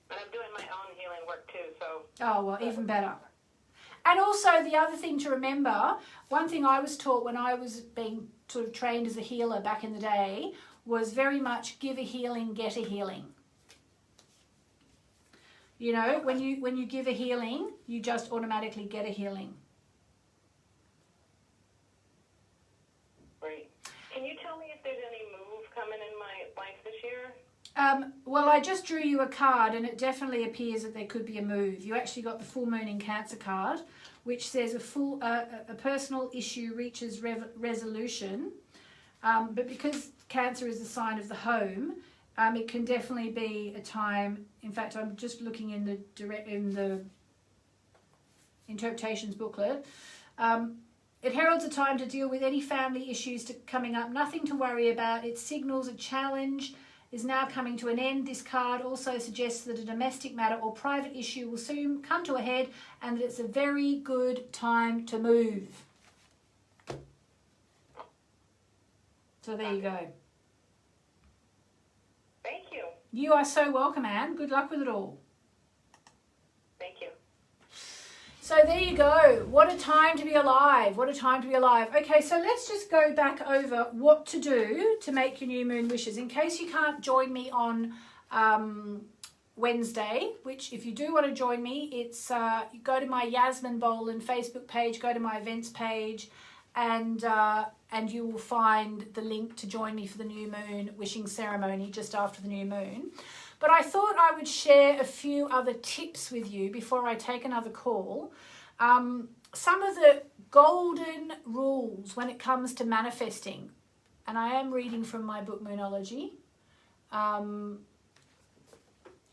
And I'm doing my own healing work too, so. Oh, well, even better. And also the other thing to remember, one thing I was taught when I was being sort of trained as a healer back in the day was very much give a healing, get a healing. You know, when you give a healing, you just automatically get a healing. Great. Can you tell me if there's any move coming in my life this year? Well, I just drew you a card and it definitely appears that there could be a move. You actually got the full moon in Cancer card, which says a personal issue reaches resolution. But because Cancer is the sign of the home, it can definitely be a time. In fact, I'm just looking in the interpretations booklet. It heralds a time to deal with any family issues coming up. Nothing to worry about. It signals a challenge is now coming to an end. This card also suggests that a domestic matter or private issue will soon come to a head and that it's a very good time to move. So there you go. Thank you. You are so welcome, Anne. Good luck with it all. Thank you. So there you go. What a time to be alive. What a time to be alive. Okay, so let's just go back over what to do to make your new moon wishes. In case you can't join me on Wednesday, which if you do want to join me, it's you go to my Yasmin Boland Facebook page, go to my events page, and you will find the link to join me for the new moon wishing ceremony just after the new moon. But I thought I would share a few other tips with you before I take another call. Some of the golden rules when it comes to manifesting. And I am reading from my book, Moonology.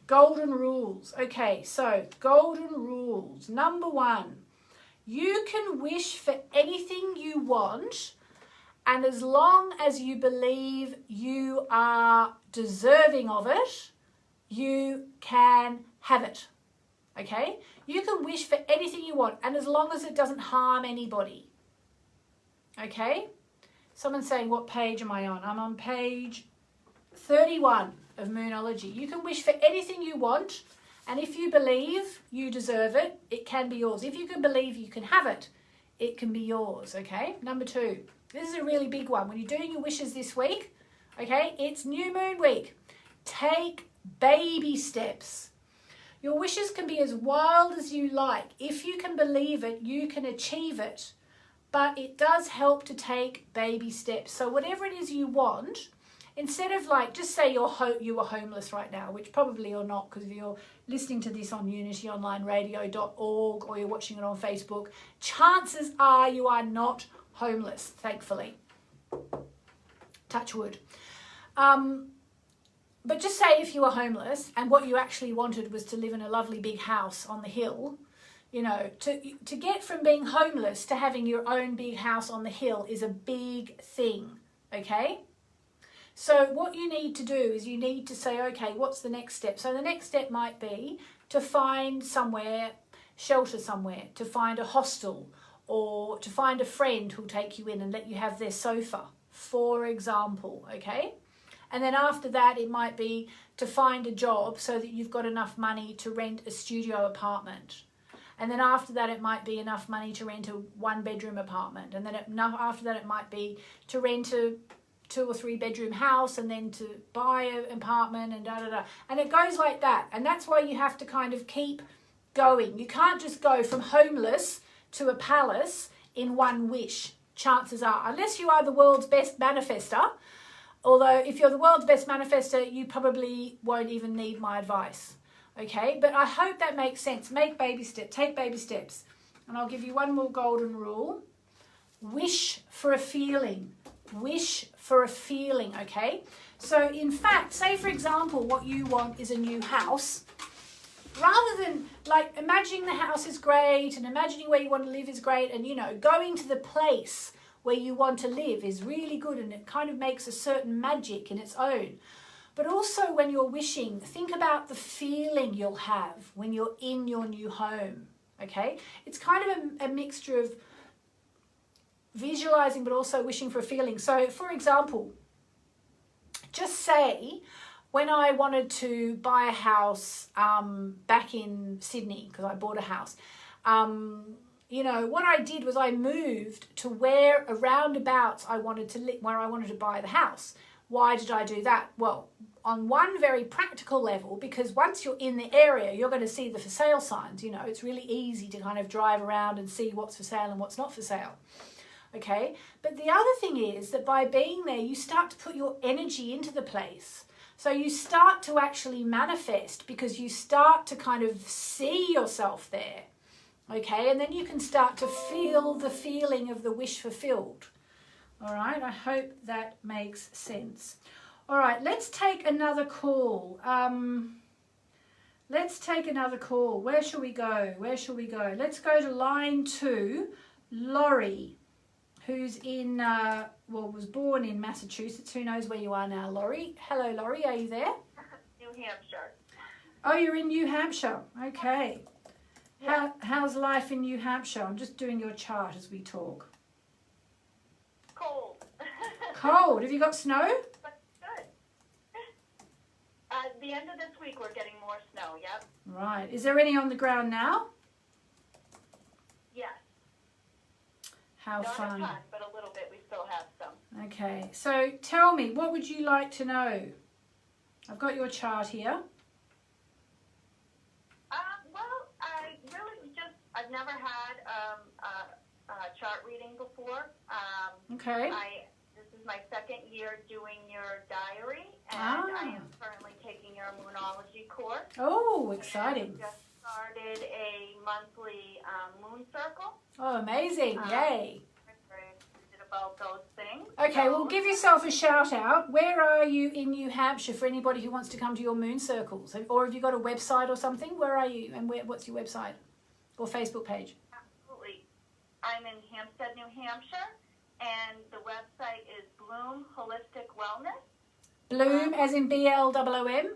Golden rules. Okay, so golden rules. Number 1, you can wish for anything you want, and as long as you believe you are deserving of it, you can have it. Okay? You can wish for anything you want, and as long as it doesn't harm anybody. Okay? Someone's saying, what page am I on? I'm on page 31 of Moonology. You can wish for anything you want, and if you believe you deserve it, it can be yours. If you can believe you can have it, it can be yours. Okay? Number 2. This is a really big one. When you're doing your wishes this week, okay, it's new moon week. Take baby steps. Your wishes can be as wild as you like. If you can believe it, you can achieve it. But it does help to take baby steps. So whatever it is you want, instead of like, just say you are homeless right now, which probably you're not, because if you're listening to this on unityonlineradio.org or you're watching it on Facebook, chances are you are not homeless, thankfully. Touch wood. But just say if you were homeless and what you actually wanted was to live in a lovely big house on the hill, you know, to get from being homeless to having your own big house on the hill is a big thing, okay? So what you need to do is you need to say, okay, what's the next step? So the next step might be to find somewhere, shelter somewhere, to find a hostel, or to find a friend who'll take you in and let you have their sofa, for example, okay? And then after that, it might be to find a job so that you've got enough money to rent a studio apartment. And then after that, it might be enough money to rent a 1-bedroom apartment. And then after that, it might be to rent a 2 or 3 bedroom house, and then to buy an apartment, and da-da-da. And it goes like that. And that's why you have to kind of keep going. You can't just go from homeless to a palace in one wish, chances are. Unless you are the world's best manifester. Although if you're the world's best manifester, you probably won't even need my advice. Okay, but I hope that makes sense. Make baby steps, take baby steps. And I'll give you one more golden rule. Wish for a feeling. Wish for a feeling, okay? So in fact, say for example, what you want is a new house. Rather than like imagining the house is great and imagining where you want to live is great, and you know, going to the place where you want to live is really good, and it kind of makes a certain magic in its own. But also when you're wishing, think about the feeling you'll have when you're in your new home, okay? It's kind of a mixture of visualizing but also wishing for a feeling. So for example, just say when I wanted to buy a house back in Sydney, because I bought a house, you know, what I did was I moved to where around abouts I wanted to where I wanted to buy the house. Why did I do that? Well, on one very practical level, because once you're in the area, you're going to see the for sale signs. You know, it's really easy to kind of drive around and see what's for sale and what's not for sale. Okay, but the other thing is that by being there, you start to put your energy into the place. So you start to actually manifest because you start to kind of see yourself there. Okay, and then you can start to feel the feeling of the wish fulfilled. All right, I hope that makes sense. All right, let's take another call. Let's take another call. Where shall we go? Where shall we go? Let's go to line 2, Laurie, who's in, was born in Massachusetts. Who knows where you are now, Laurie? Hello, Laurie, are you there? New Hampshire. Oh, you're in New Hampshire. Okay. How's life in New Hampshire? I'm just doing your chart as we talk. Cold. Cold. Have you got snow? But good. The end of this week, we're getting more snow, yep. Right. Is there any on the ground now? Yes. How Not fun. a ton, but a little bit. We still have some. Okay. So tell me, what would you like to know? I've got your chart here. Well, I've never had a chart reading before. Okay. This is my second year doing your diary, and I am currently taking your Moonology course. Oh, exciting. And just started a monthly moon circle. Oh, amazing. Yay. I'm very excited about those things. Okay, well, give yourself a shout out. Where are you in New Hampshire for anybody who wants to come to your moon circles? Or have you got a website or something? Where are you and what's your website or Facebook page? Absolutely. I'm in Hampstead, New Hampshire, and the website is Bloom Holistic Wellness. Bloom as in BLOOM?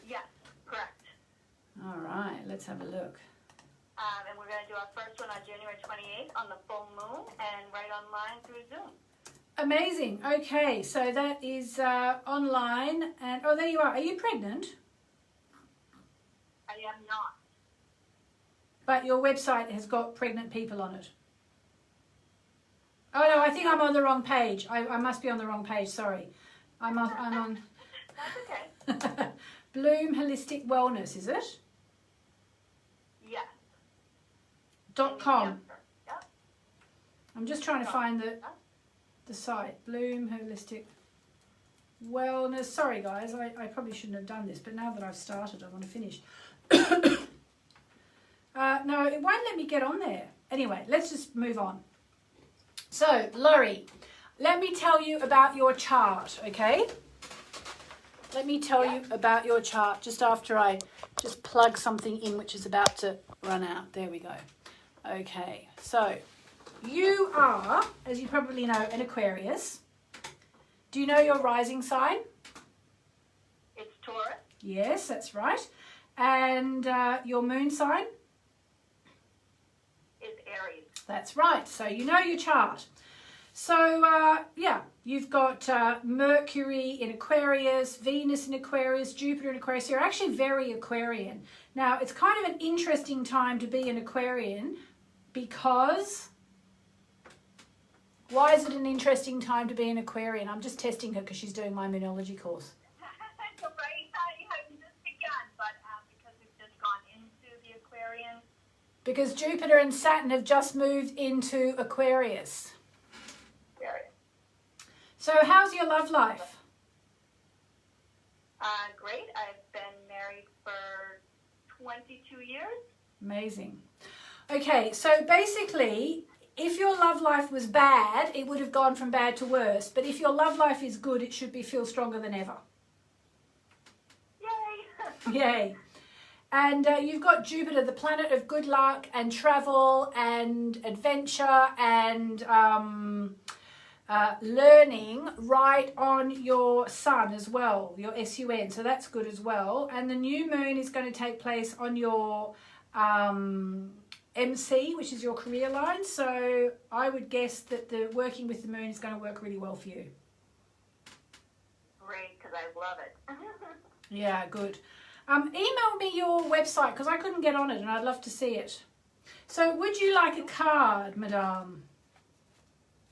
Yes, correct. All right, let's have a look. And we're going to do our first one on January 28th on the full moon and right online through Zoom. Amazing. Okay, so that is online. And oh, there you are. Are you pregnant? I am not. But your website has got pregnant people on it. Oh no, I think I'm on the wrong page. I must be on the wrong page. Sorry, I'm on. That's okay. Bloom Holistic Wellness, is it? Yes. .com. Yep. I'm just trying to find the site. Bloom Holistic Wellness. Sorry guys, I probably shouldn't have done this, but now that I've started, I want to finish. No, it won't let me get on there. Anyway, let's just move on. So, Laurie, let me tell you about your chart, okay? Let me tell you about your chart just after I just plug something in which is about to run out. There we go. Okay, so you are, as you probably know, an Aquarius. Do you know your rising sign? It's Taurus. Yes, that's right. And your moon sign? Is Aries. That's right. So you know your chart. So, yeah, you've got Mercury in Aquarius, Venus in Aquarius, Jupiter in Aquarius. You're actually very Aquarian. Now, it's kind of an interesting time to be an Aquarian because... Why is it an interesting time to be an Aquarian? I'm just testing her because she's doing my Moonology course. Right, I haven't just begun, but because we've just gone into the Aquarian. Because Jupiter and Saturn have just moved into Aquarius. So how's your love life? Great. I've been married for 22 years. Amazing. Okay, so basically, if your love life was bad, it would have gone from bad to worse. But if your love life is good, it should feel stronger than ever. Yay! Yay. And you've got Jupiter, the planet of good luck and travel and adventure and learning right on your sun as well, your SUN. So that's good as well. And the new moon is going to take place on your MC, which is your career line. So I would guess that the working with the moon is going to work really well for you. Great, because I love it. Yeah, good. Email me your website because I couldn't get on it and I'd love to see it. So would you like a card, madame?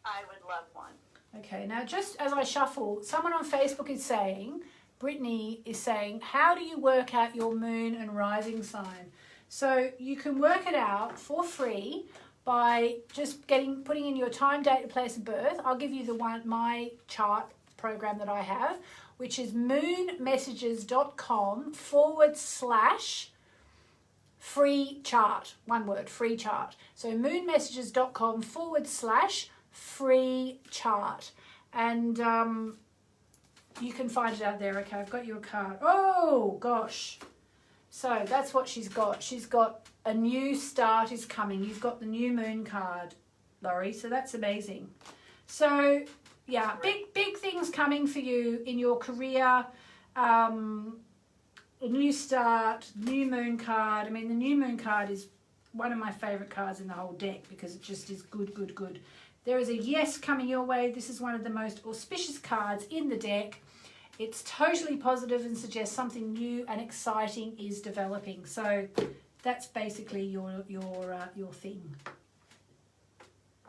I would love one. Okay, now just as I shuffle, someone on Facebook is saying, Brittany is saying, how do you work out your moon and rising sign? So you can work it out for free by just putting in your time, date, and place of birth. I'll give you my chart program that I have, which is moonmessages.com/free chart. One word, free chart. So moonmessages.com/free chart. And you can find it out there. Okay, I've got your card. Oh, gosh. So that's what she's got. She's got a new start is coming. You've got the new moon card, Laurie. So that's amazing. So, yeah, big things coming for you in your career. A new start, new moon card. I mean, the new moon card is one of my favourite cards in the whole deck because it just is good. There is a yes coming your way. This is one of the most auspicious cards in the deck. It's totally positive and suggests something new and exciting is developing. So that's basically your thing.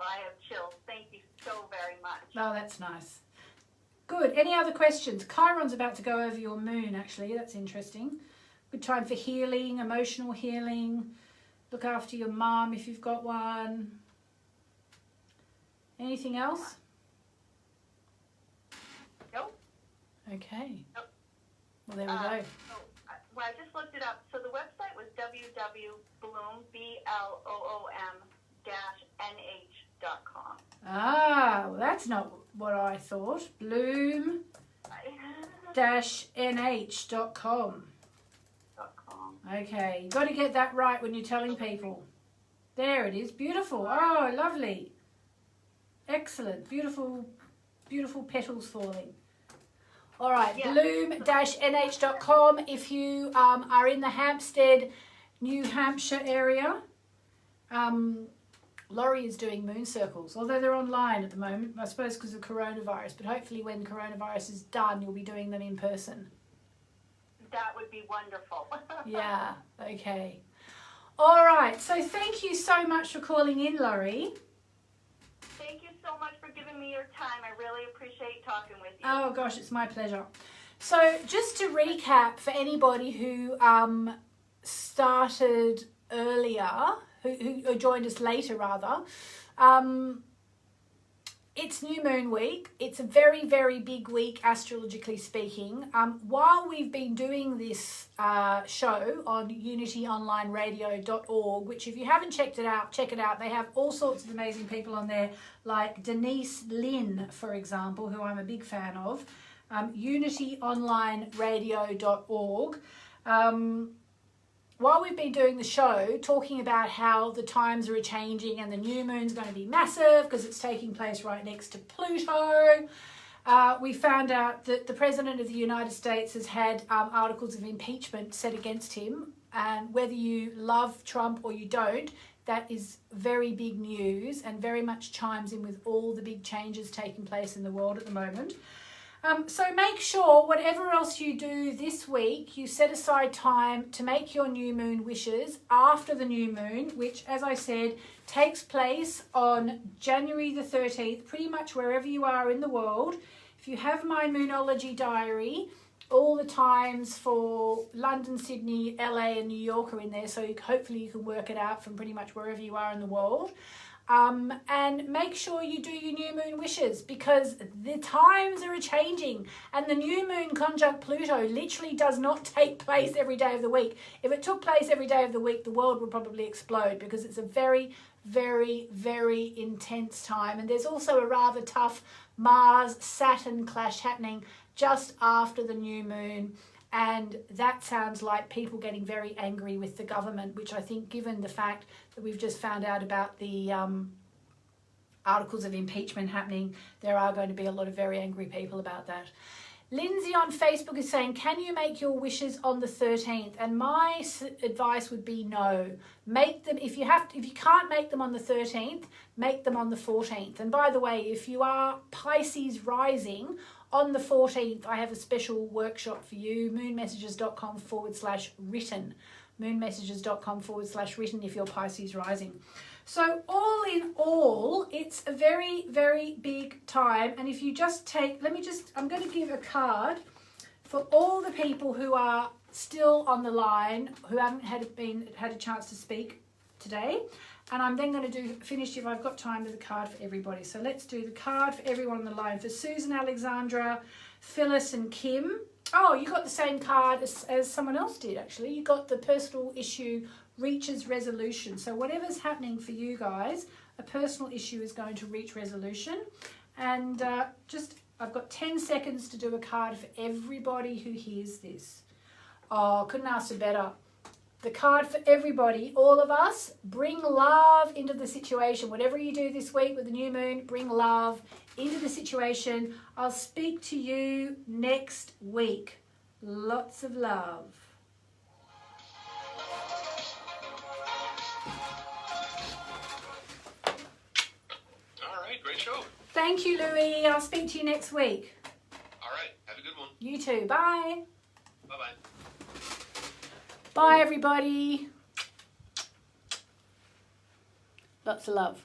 I have chills. Thank you so very much. Oh, that's nice. Good. Any other questions? Chiron's about to go over your moon, actually. That's interesting. Good time for healing, emotional healing. Look after your mum if you've got one. Anything else? Nope. Okay. Nope. Well, there we go. Well, I just looked it up. So the website was www.bloom, BLOOM-NH.com. Ah, well, that's not what I thought. Bloom-NH.com. Okay, you've got to get that right when you're telling people. There it is. Beautiful. Oh, lovely. Excellent. Beautiful petals falling. All right, yeah. Bloom-NH.com. If you are in the Hampstead, New Hampshire area, Laurie is doing moon circles, although they're online at the moment, I suppose because of coronavirus, but hopefully when coronavirus is done, you'll be doing them in person. That would be wonderful. Yeah, okay. All right, so thank you so much for calling in, Laurie. Thank you so much for giving me your time. I really appreciate talking with you. Oh, gosh, it's my pleasure. So just to recap for anybody who started earlier, who joined us later rather, it's New Moon Week. It's a very, very big week, astrologically speaking. While we've been doing this show on unityonlineradio.org, which if you haven't checked it out, check it out. They have all sorts of amazing people on there, like Denise Lynn, for example, who I'm a big fan of. unityonlineradio.org. While we've been doing the show, talking about how the times are changing and the new moon's going to be massive because it's taking place right next to Pluto, we found out that the President of the United States has had articles of impeachment set against him. And whether you love Trump or you don't, that is very big news and very much chimes in with all the big changes taking place in the world at the moment. So make sure whatever else you do this week, you set aside time to make your new moon wishes after the new moon, which, as I said, takes place on January the 13th, pretty much wherever you are in the world. If you have my Moonology diary, all the times for London, Sydney, LA and New York are in there, so hopefully you can work it out from pretty much wherever you are in the world. And make sure you do your new moon wishes because the times are changing and the new moon conjunct Pluto literally does not take place every day of the week. If it took place every day of the week, the world would probably explode because it's a very, very, very intense time. And there's also a rather tough Mars-Saturn clash happening just after the new moon. And that sounds like people getting very angry with the government, which I think, given the fact that we've just found out about the articles of impeachment happening, there are going to be a lot of very angry people about that. Lindsay on Facebook is saying, can you make your wishes on the 13th? And my advice would be no. Make them, if you can't make them on the 13th, make them on the 14th. And by the way, if you are Pisces rising, on the 14th, I have a special workshop for you, moonmessages.com/written. moonmessages.com/written if you're Pisces rising. So all in all, it's a very, very big time. And if you just take, I'm going to give a card for all the people who are still on the line, who haven't had a chance to speak today. And I'm then going to finish, if I've got time, with a card for everybody. So let's do the card for everyone on the line. For Susan, Alexandra, Phyllis and Kim. Oh, you got the same card as someone else did, actually. You got the personal issue reaches resolution. So whatever's happening for you guys, a personal issue is going to reach resolution. And I've got 10 seconds to do a card for everybody who hears this. Oh, couldn't ask for better. The card for everybody, all of us, bring love into the situation. Whatever you do this week with the new moon, bring love into the situation. I'll speak to you next week. Lots of love. All right, great show. Thank you, Louis. I'll speak to you next week. All right, have a good one. You too. Bye. Bye-bye. Bye, everybody. Lots of love.